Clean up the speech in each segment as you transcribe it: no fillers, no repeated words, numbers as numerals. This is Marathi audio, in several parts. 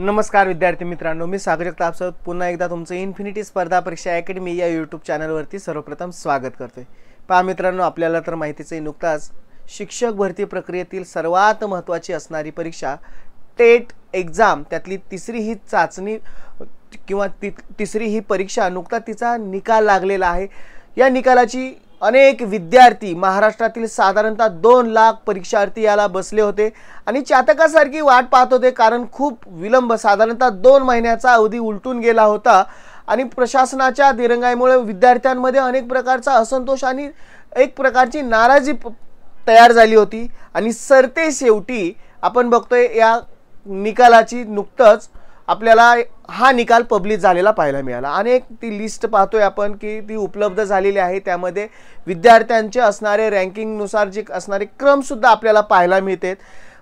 नमस्कार विद्यार्थी मित्रांनो, मी सागर जगताप पुन्हा एकदा तुमचं इन्फिनिटी स्पर्धा परीक्षा अकॅडमी या यूट्यूब चॅनलवरती सर्वप्रथम स्वागत करतोय। पहा मित्रांनो, आपल्याला तर माहितीच आहे, नुकताच शिक्षक भरती प्रक्रियेतील सर्वात महत्त्वाची असणारी परीक्षा टेट एग्जाम, त्यातली तिसरी ही चाचणी किंवा तिसरी ही परीक्षा नुकताच तिचा निकाल लागलेला आहे। या निकालाची अनेक विद्यार्थी महाराष्ट्रातील साधारणतः 2 लाख परीक्षार्थी याला बसले होते आणि चातकासारखी वाट पाहत होते, कारण खूप विलंब, साधारणतः 2 महिन्याचा अवधी उलटून गेला होता आणि प्रशासनाच्या दिरंगाईमुळे विद्यार्थ्यांमध्ये अनेक प्रकारचा असंतोष आणि एक प्रकारची नाराजी तयार झाली होती आणि सरते शेवटी आपण बघतोय या निकालाची नुकतंच आपल्याला हा निकाल पब्लिश झालेला पाहायला मिळाला। अनेक ती लिस्ट पाहतोय आपण की ती उपलब्ध झालेली आहे, त्यामध्ये विद्यार्थ्यांचे असणारे रँकिंग नुसार जे असणारे क्रम सुद्धा आपल्याला पाहायला मिळतात।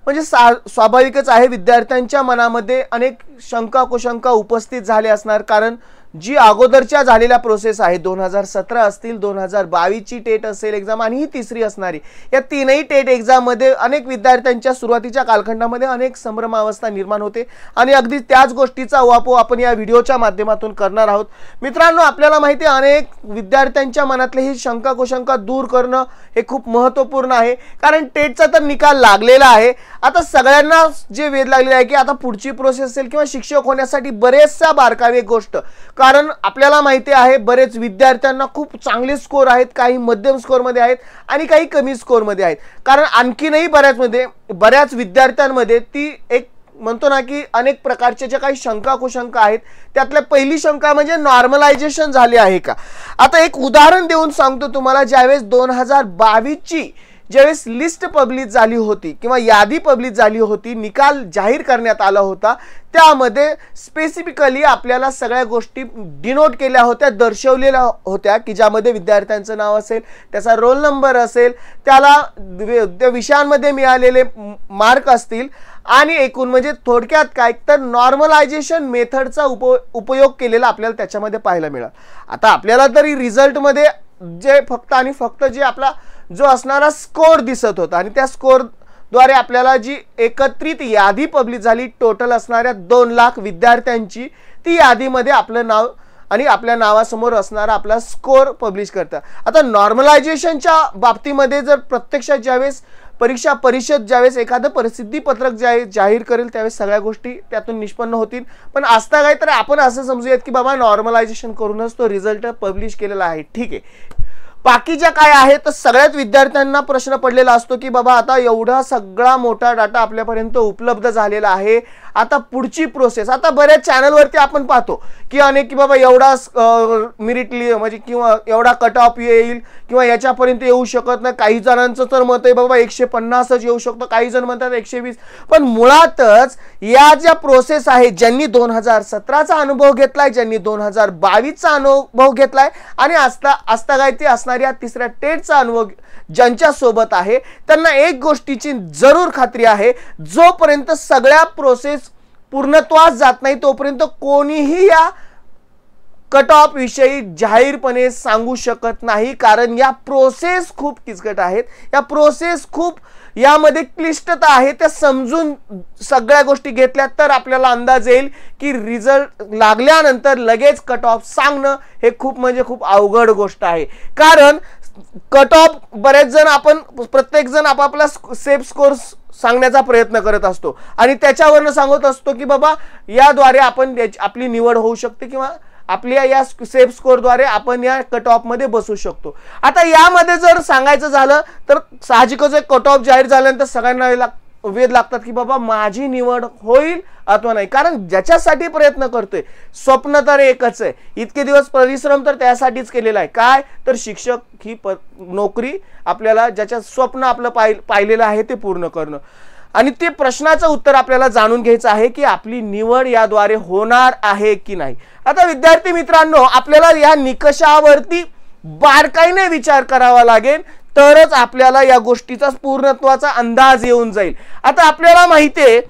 म्हणजे स्वाभाविकच आहे, विद्यार्थ्यांच्या मनामध्ये अनेक शंका कुशंका उपस्थित झाले असणार, कारण जी अगोदरच्या झालेल्या प्रोसेस आहे 2017 असतील, 2022 ची टेट असेल एग्जाम आणि ही तिसरी असणारी, या तीनही टेट एग्जाम मध्ये अनेक विद्यार्थ्यांच्या सुरुवातीच्या कालखंडामध्ये अनेक संभ्रमावस्था निर्माण होते आणि अगदी त्याच गोष्टीचा उहापोह आपण या व्हिडिओच्या माध्यमातून करणार आहोत। मित्रांनो, आपल्याला माहिती आहे, अनेक विद्यार्थ्यांच्या मनातले ही शंका कुशंका दूर करणं हे खूप महत्त्वपूर्ण आहे, कारण टेटचा तर निकाल लागलेला आहे। आता सगळ्यांना जे वेध लागलेला आहे की आता पुढची प्रोसेस असेल किंवा शिक्षक होण्यासाठी बरेचसा बारकावे गोष्ट, कारण आपल्याला माहिती आहे बरेच विद्यार्थ्यांना खूप चांगले स्कोर आहेत, काही मध्यम स्कोर मध्ये आहेत आणि काही कमी स्कोर मध्ये आहेत, कारण आणखीनही बऱ्याच विद्यार्थ्यांमध्ये ती एक म्हणतो ना की अनेक प्रकारच्या ज्या काही शंका कुशंका आहेत, त्यातल्या पहिली शंका म्हणजे नॉर्मलायझेशन झाले आहे का। आता एक उदाहरण देऊन सांगतो तुम्हाला, ज्यावेळेस 2022 ची ज्यावेळेस लिस्ट पब्लिश झाली होती किंवा यादी पब्लिश झाली होती, निकाल जाहीर करण्यात आला होता, त्यामध्ये स्पेसिफिकली आपल्याला सगळ्या गोष्टी डिनोट केल्या होत्या, दर्शवलेल्या होत्या की ज्यामध्ये विद्यार्थ्यांचं नाव असेल, त्याचा रोल नंबर असेल, त्याला त्या विषयांमध्ये मिळालेले मार्क असतील आणि एकूण म्हणजे थोडक्यात काय तर नॉर्मलायझेशन मेथडचा उपयोग केलेला आपल्याला त्याच्यामध्ये पाहायला मिळाला। आता आपल्याला तरी रिझल्ट मध्ये जे फक्त आणि फक्त जे आपला जो असणारा स्कोर दिसत होता आणि त्या स्कोर द्वारे आपल्याला जी एकत्रित यादी पब्लिश झाली टोटल असणाऱ्या 2 लाख विद्यार्थ्यांची, ती यादीमध्ये आपलं नाव आणि आपल्या नावासमोर असणारा आपला स्कोर पब्लिश करतात। आता नॉर्मलायझेशनच्या बाबतीमध्ये जर प्रत्यक्षात ज्यावेळेस परीक्षा परिषद ज्यावेळेस एखादं प्रसिद्धी पत्रक जाहीर करेल त्यावेळेस सगळ्या गोष्टी त्यातून निष्पन्न होतील, पण असता काय तर आपण असं समजूयात की बाबा नॉर्मलायझेशन करूनच तो रिझल्ट पब्लिश केलेला आहे, ठीक आहे। बाकीच्या काय आहे तर सगळ्याच विद्यार्थ्यांना प्रश्न पडलेला असतो की बाबा आता एवढा सगळा मोठा डाटा आपल्यापर्यंत उपलब्ध झालेला आहे, आता पुढची प्रोसेस। आता बऱ्याच चॅनलवरती आपण पाहतो की अनेक की बाबा एवढा मेरिट म्हणजे किंवा एवढा कट ऑफ येईल किंवा याच्यापर्यंत येऊ शकत नाही, काही जणांचं तर मत आहे बाबा 150च येऊ शकतो, काही जण म्हणतात 120। पण मुळातच या ज्या प्रोसेस आहे, ज्यांनी 2017चा अनुभव घेतलाय, ज्यांनी 2022चा अनुभव घेतलाय आणि असता काय ते असणाऱ्या तिसऱ्या टेटचा अनुभव ज्यांच्या सोबत आहे, त्यांना एक गोष्टीची जरूर खात्री आहे, जोपर्यंत सगळ्या प्रोसेस पूर्णत्वास जात नाही तोपर्यंत कोणीही या कट ऑफ विषयी जाहीरपणे सांगू शकत नाही, कारण या प्रोसेस खूप किचकट आहेत, या प्रोसेस खूप यामध्ये क्लिष्टता आहे। त्या समजून सगळ्या गोष्टी घेतल्या तर आपल्याला अंदाज येईल की रिझल्ट लागल्यानंतर लगेच कट ऑफ सांगणं हे खूप म्हणजे खूप अवघड गोष्ट आहे, कारण कट ऑफ बरेच जण आपण प्रत्येक जण आपापला सेफ स्कोर सांगण्याचा प्रयत्न करत असतो आणि त्याच्यावरनं सांगत असतो की बाबा याद्वारे आपण आपली निवड होऊ शकते किंवा आपल्या या सेफ स्कोर द्वारे आपण या कट ऑफ मध्ये बसू शकतो। आता यामध्ये जर सांगायचं झालं तर साहजिकच एक कट ऑफ जाहीर झाल्यानंतर सगळ्यांना वेध लागतात की बाबा माझी निवड होईल अथवा नाही, कारण ज्याच्यासाठी प्रयत्न करतोय स्वप्न तर एकच आहे, इतके दिवस परिश्रम तर त्यासाठीच केलेला आहे, काय तर शिक्षक ही नोकरी आपल्याला ज्याच्या स्वप्न आपलं पाहिलेलं आहे ते पूर्ण करणं आणि ते प्रश्नाचं उत्तर आपल्याला जाणून घ्यायचं आहे की आपली निवड याद्वारे होणार आहे की नाही। आता विद्यार्थी मित्रांनो, आपल्याला या निकषावरती बारकाईने विचार करावा लागेल, तरच आपल्याला या गोष्टीचा पूर्णत्वाचा अंदाज येऊन जाईल। आता आपल्याला माहिती आहे,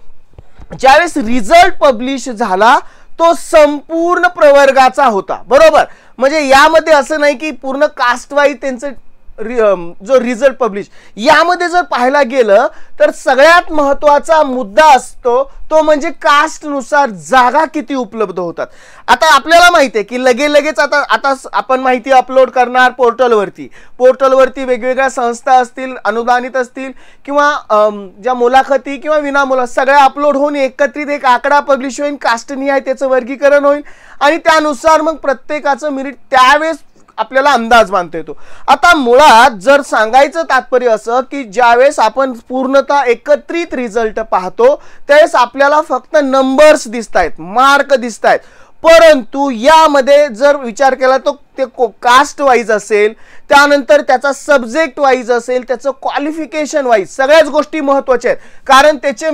ज्यावेळेस रिझल्ट पब्लिश झाला तो संपूर्ण प्रवर्गाचा होता, बरोबर, म्हणजे यामध्ये असं नाही की पूर्ण कास्ट वाईज त्यांचं जो रिझल्ट पब्लिश, यामध्ये जर पाहायला गेलं तर सगळ्यात महत्त्वाचा मुद्दा असतो तो म्हणजे कास्टनुसार जागा किती उपलब्ध होतात. आता आपल्याला माहिती आहे की लगेच आता आपण माहिती अपलोड करणार पोर्टलवरती वेगवेगळ्या संस्था असतील, अनुदानित असतील किंवा ज्या मुलाखती किंवा विनामुलाखत सगळ्या अपलोड होऊन एकत्रित एक आकडा पब्लिश होईल, कास्टनिहाय त्याचं वर्गीकरण होईल आणि त्यानुसार मग प्रत्येकाचं मेरिट त्यावेळेस आपल्याला अंदाज बांधता येतो. आता मुळात जर सांगायचं तात्पर्य असं की ज्यावेळेस आपण पूर्णतः एकत्रित रिझल्ट पाहतो त्यावेळेस आपल्याला फक्त नंबर्स दिसतायत, मार्क दिसतायत, परंतु यामध्ये जर विचार केला तर ते कास्ट वाईज असेल, त्यानंतर त्याचा सब्जेक्ट वाईज असेल, त्याचं क्वालिफिकेशन वाईज सगळ्याच गोष्टी महत्त्वाच्या आहेत. कारण त्याचे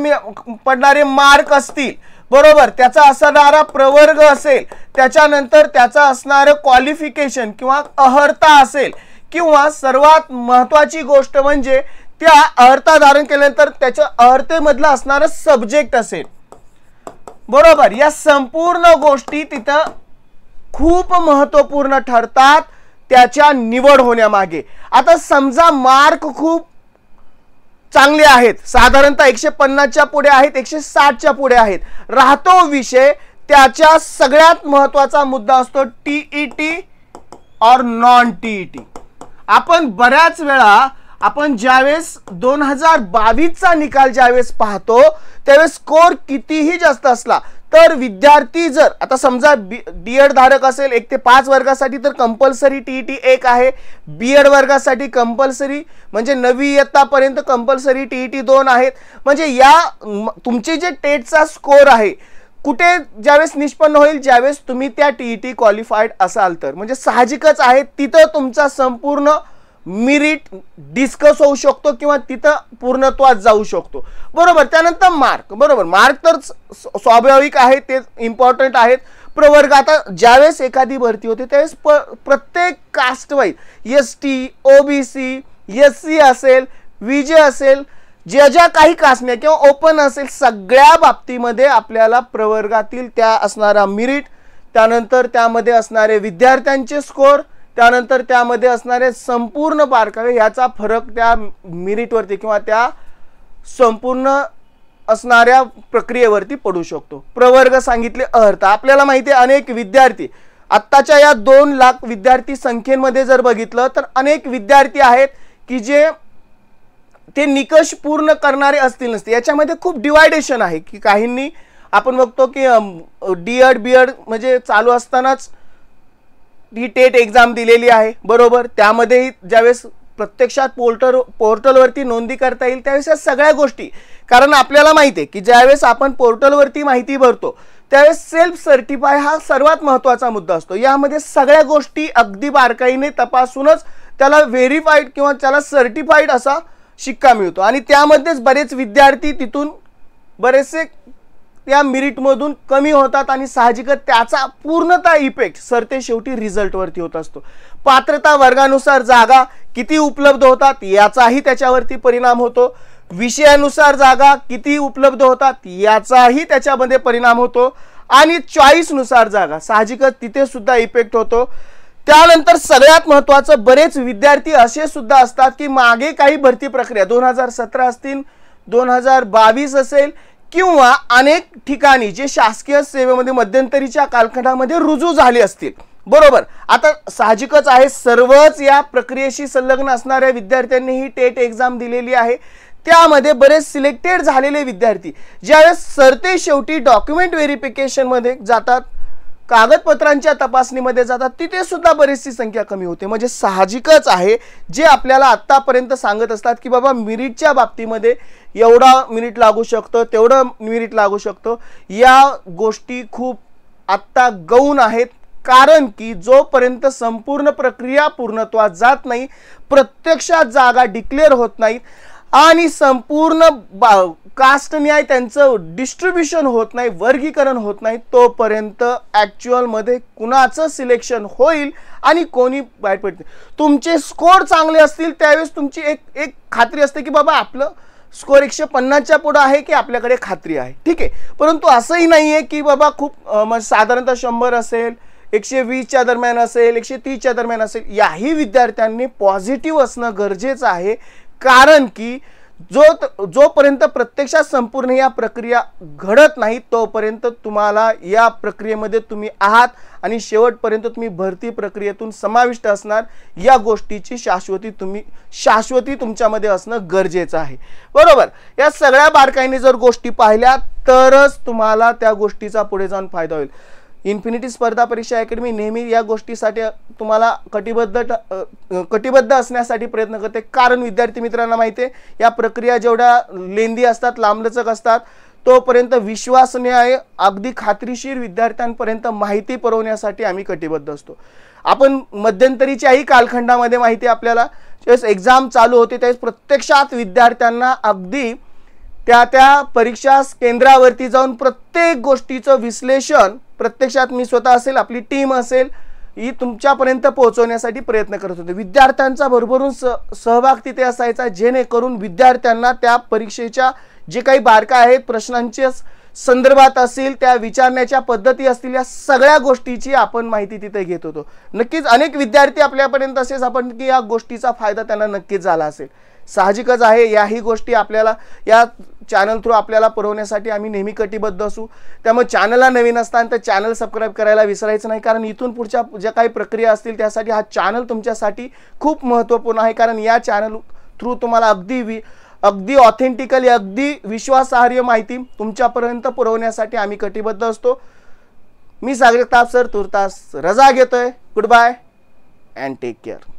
पडणारे मार्क असतील, बरोबर, त्याचा असणारा प्रवर्ग असेल, त्याच्यानंतर त्याचा असणारं क्वालिफिकेशन किंवा अर्हता असेल, किंवा सर्वात महत्त्वाची गोष्ट म्हणजे त्या अर्हता धारण केल्यानंतर त्याच्या अर्हतेमधला असणारं सब्जेक्ट असेल, बरोबर. या संपूर्ण गोष्टी तिथं खूप महत्त्वपूर्ण ठरतात त्याच्या निवड होण्यामागे. आता समजा मार्क खूप चांगले आहेत, साधारणतः 150च्या पुढे आहेत, 160च्या पुढे आहेत, राहतो विषय त्याच्या सगळ्यात महत्त्वाचा मुद्दा असतो टीईटी और नॉन टीईटी. आपण बऱ्याच वेळा आपण ज्यावेळेस 2022चा निकाल ज्यावेळेस पाहतो त्यावेळेस स्कोर कितीही जास्त असला तर विद्यार्थी जर आता समजा डीएड धारक असेल 1 ते 5 वर्गासाठी तर कंपल्सरी टीईटी 1 आहे, बीएड वर्गासाठी कंपल्सरी म्हणजे 9वी इयत्तापर्यंत कंपल्सरी टीईटी 2 आहेत. म्हणजे या तुमचे जे टेटचा स्कोर आहे कुठे ज्यावेळेस निष्पन्न होईल, ज्यावेळेस तुम्ही त्या टीईटी क्वालिफाईड असाल तर, म्हणजे साहजिकच आहे तिथं तुमचा संपूर्ण मेरिट डिस्कस होऊ शकतो किंवा तिथं पूर्णत्वात जाऊ शकतो, बरोबर. त्यानंतर मार्क, बरोबर, मार्क तर स्वाभाविक आहे, ते इम्पॉर्टंट आहेत. प्रवर्ग, आता ज्यावेळेस एखादी भरती होते त्यावेळेस प्रत्येक caste wise ST, OBC, SC असेल, विजे असेल, ज्या काही कास्ट नाही किंवा ओपन असेल, सगळ्या बाबतीमध्ये आपल्याला प्रवर्गातील त्या असणारा मेरिट, त्यानंतर त्यामध्ये असणारे विद्यार्थ्यांचे स्कोर, त्यानंतर त्यामध्ये असणारे संपूर्ण बारकावे याचा फरक त्या मेरिटवरती किंवा त्या संपूर्ण असणाऱ्या प्रक्रियेवरती पडू शकतो. प्रवर्ग सांगितले, अर्हता आपल्याला माहिती आहे. अनेक विद्यार्थी आत्ताच्या या 2 लाख विद्यार्थी संख्येमध्ये जर बघितलं तर अनेक विद्यार्थी आहेत की जे ते निकष पूर्ण करणारे असतील नसते. याच्यामध्ये खूप डिवायडेशन आहे की काहींनी आपण बघतो की डीएड बीएड म्हणजे चालू असतानाच ही टेट एक्झाम दिलेली आहे, बरोबर. त्यामध्ये ज्यावेळेस प्रत्यक्षात पोर्टलवरती नोंदी करता येईल त्यावेळेस या सगळ्या गोष्टी, कारण आपल्याला माहिती आहे की ज्यावेळेस आपण पोर्टलवरती माहिती भरतो त्यावेळेस सेल्फ सर्टिफाय हा सर्वात महत्त्वाचा मुद्दा असतो. यामध्ये सगळ्या गोष्टी अगदी बारकाईने तपासूनच त्याला व्हेरीफाईड किंवा त्याला सर्टिफाईड असा शिक्का मिळतो आणि त्यामध्येच बरेच विद्यार्थी तिथून बरेचसे त्या मेरिटमधून कमी होतात आणि साहजिकच त्याचा पूर्णतः इफेक्ट सरते शेवटी रिझल्टवरती होत असतो. पात्रता वर्गानुसार जागा किती उपलब्ध होतात याचाही त्याच्यावरती परिणाम होतो. विषयानुसार जागा किती उपलब्ध होतात याचाही त्याच्यामध्ये परिणाम होतो आणि चॉईसनुसार जागा साहजिकच तिथे सुद्धा इफेक्ट होतो. त्यानंतर सगळ्यात महत्त्वाचं, बरेच विद्यार्थी असे सुद्धा असतात की मागे काही भरती प्रक्रिया 2017 असतील, 2022 असेल किंवा अनेक ठिकाणी जे शासकीय सेवेमध्ये मध्यंतरीच्या कालखंडामध्ये रुजू झाले असतील, बरोबर. आता साहजिकच आहे सर्वच या प्रक्रियेशी संलग्न असणाऱ्या विद्यार्थ्यांनी ही टेट एक्झाम दिलेली आहे. त्यामध्ये बरेच सिलेक्टेड झालेले विद्यार्थी ज्यावेळेस सरते शेवटी डॉक्युमेंट व्हेरिफिकेशनमध्ये जातात, कागदपत्रांच्या तपासणीमध्ये जातात, तिथे सुद्धा बरीचशी संख्या कमी होते. म्हणजे साहजिकच आहे जे आपल्याला आत्तापर्यंत सांगत असतात की बाबा मेरिटच्या बाबतीमध्ये एवढा मेरिट लागू शकतं, तेवढं मेरिट लागू शकतं, या गोष्टी खूप आत्ता गौण आहेत. कारण की जोपर्यंत संपूर्ण प्रक्रिया पूर्णत्वात जात नाही, प्रत्यक्षात जागा डिक्लेअर होत नाहीत आणि संपूर्ण कास्ट न्याय त्यांचं डिस्ट्रीब्युशन होत नाही, वर्गीकरण होत नाही, तोपर्यंत ॲक्च्युअलमध्ये कुणाचं सिलेक्शन होईल आणि कोणी बाहेर पडते. तुमचे स्कोर चांगले असतील त्यावेळेस तुमची एक खात्री असते की बाबा आपलं स्कोर 150च्या पुढे आहे की आपल्याकडे खात्री आहे, ठीक आहे. परंतु असंही नाही आहे की बाबा खूप साधारणतः 100 असेल, 120च्या दरम्यान असेल, 130च्या दरम्यान असेल, याही विद्यार्थ्यांनी पॉझिटिव्ह असणं गरजेचं आहे. कारण की जोपर्यंत प्रत्यक्षात संपूर्ण या प्रक्रिया घडत नाही तोपर्यंत तुम्हाला या प्रक्रियेमध्ये तुम्ही आहात आणि शेवटपर्यंत तुम्ही भरती प्रक्रियेतून समाविष्ट असणार. या गोष्टीची शाश्वती तुमच्यामध्ये असणं गरजेचं आहे. बरोबर. या सगळ्या बारकाईने जर गोष्टी पाहिल्या तरच तुम्हाला त्या गोष्टीचा पुढे जाऊन फायदा होईल. इन्फिनिटी स्पर्धा परीक्षा अकॅडमी नेहमी या गोष्टीसाठी तुम्हाला कटिबद्ध असण्यासाठी प्रयत्न करते. कारण विद्यार्थी मित्रांना माहिती आहे या प्रक्रिया जेवढ्या लेंदी असतात, लांबलचक असतात, तोपर्यंत विश्वासनीय अगदी खात्रीशीर विद्यार्थ्यांपर्यंत माहिती पुरवण्यासाठी आम्ही कटिबद्ध असतो. आपण मध्यंतरीच्याही कालखंडामध्ये माहिती आपल्याला ज्यावेळेस एक्झाम चालू होते त्यावेळेस प्रत्यक्षात विद्यार्थ्यांना अगदी त्या परीक्षा केंद्रावरती जाऊन प्रत्येक गोष्टीचं विश्लेषण प्रत्यक्षात मी स्वतः असेल, आपली टीम असेल, ही तुमच्यापर्यंत पोहोचवण्यासाठी प्रयत्न करत होते. विद्यार्थ्यांचा भरभरून सहभाग तिथे असायचा, जेणेकरून विद्यार्थ्यांना त्या परीक्षेच्या जे काही बारका आहेत, प्रश्नांच्या संदर्भात असतील, त्या विचारण्याच्या पद्धती असतील, या सगळ्या गोष्टीची आपण माहिती तिथे घेत होतो. नक्कीच अनेक विद्यार्थी आपल्यापर्यंत असेच आपण की या गोष्टीचा फायदा त्यांना नक्कीच झाला असेल. साहजिकच आहे. याही गोष्टी आपल्याला या चॅनल थ्रू आपल्याला पुरवण्यासाठी आम्ही नेहमी कटिबद्ध असू. त्यामुळे चॅनलला नवीन असताना तर चॅनल सबस्क्राईब करायला विसरायचं नाही. कारण इथून पुढच्या ज्या काही प्रक्रिया असतील त्यासाठी हा चॅनल तुमच्यासाठी खूप महत्त्वपूर्ण आहे. कारण या चॅनल थ्रू तुम्हाला अगदी ऑथेंटिकली, अगदी विश्वासार्ह माहिती तुमच्यापर्यंत पुरवण्यासाठी आम्ही कटिबद्ध असतो. मी सागरिक तापसर तुर्तास रजा घेतोय. Good bye and take care.